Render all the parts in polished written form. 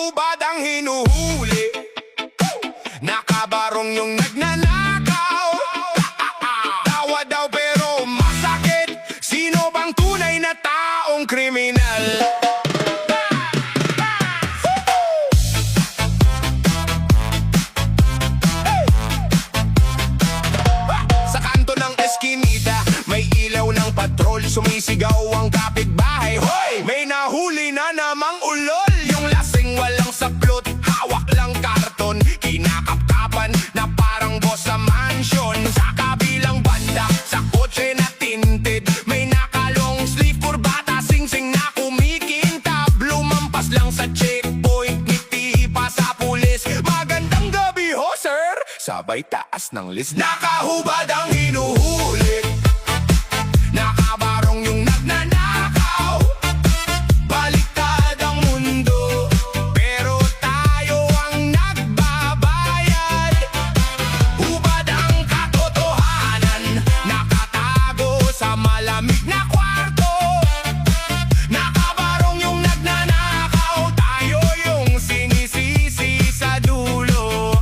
Nakahubad ang hinuhuli, nakabarong yung nagnanakaw. Tawa daw pero masakit, sino bang tunay na taong kriminal? Sa kanto ng eskinita, may ilaw ng patrol, sumisigaw ang kapitbahay. Hoy! May nahuli na namang ulol, yung lasing walang saklot, hawak lang karton, kinakapkapan na parang boss sa mansion. Sa kabilang banda, sa kotse na tinted, may nakalong sleeve, kurbata, singsing na kumikintab. Lumampas lang sa checkpoint, ngiti pa sa pulis. Magandang gabi ho, sir! Sabay taas ng list. Nakahubad ang hinuhuli, nakabarong yung nagnanakaw. Baliktad ang mundo, pero tayo ang nagbabayad. Hubad ang katotohanan, nakatago sa malamig na kwarto. Nakabarong yung nagnanakaw, tayo yung sinisisi sa dulo.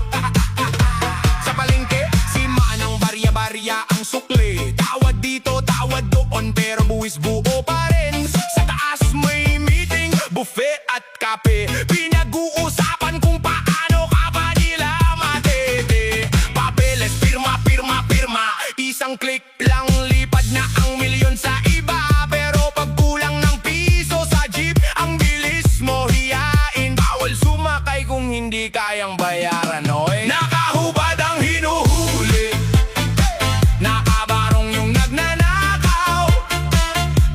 Sa palengke, si Manang barya-barya ang sukli. Tawad dito, tawad doon, pero buwis buo pa rin. Sa taas may meeting, buffet at kape. Pinag-uusapan kung paano ka ba nila matete. Papeles, pirma, pirma, pirma. Isang click lang, lipad na ang milyon sa iba. Pero pag kulang ng piso sa jeep, ang bilis mo hiyain. Bawal sumakay kung hindi kayang bayaran, oy. Nakahubad ang hinuhuli, nakabarong yung nagnanakaw.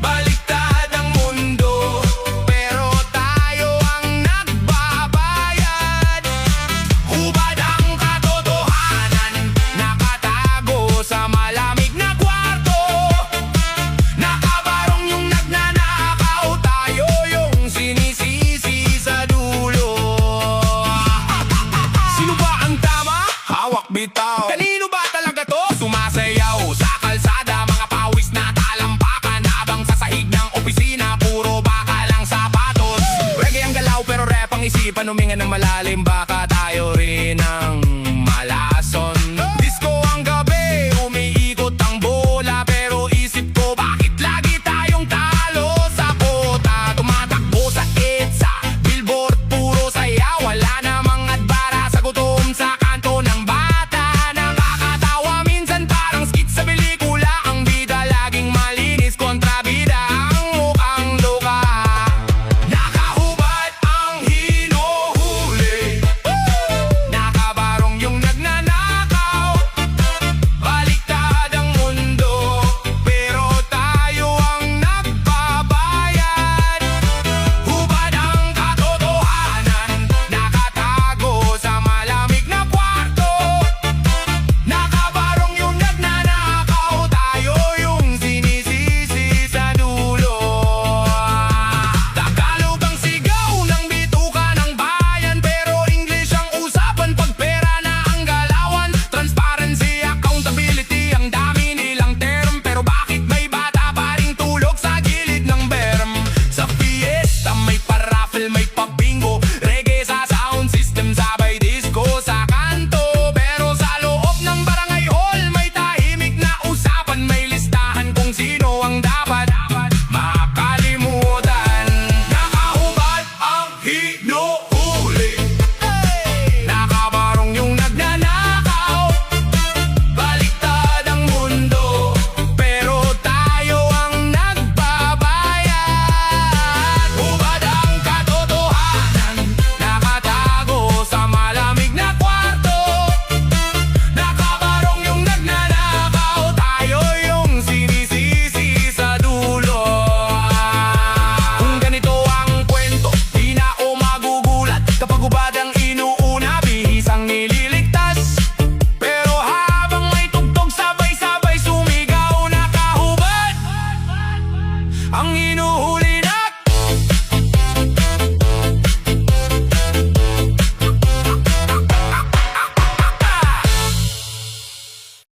Baliktad ang mundo, pero tayo ang nagbabayad. Hubad ang katotohanan, nakatago sa malamig na kwarto. Nakabarong yung nagnanakaw, tayo yung sinisisi sa dulo. Sino ba ang tama? Hawak bitaw. Kanino ba talaga to? Sumasayaw sa kalsada, mga pawis na talampakan, habang sa sahig ng opisina, puro baka lang sapatos. Reggae ang galaw pero rap ang isipan, huminga ng malalim, baka tayo rin ang malalim.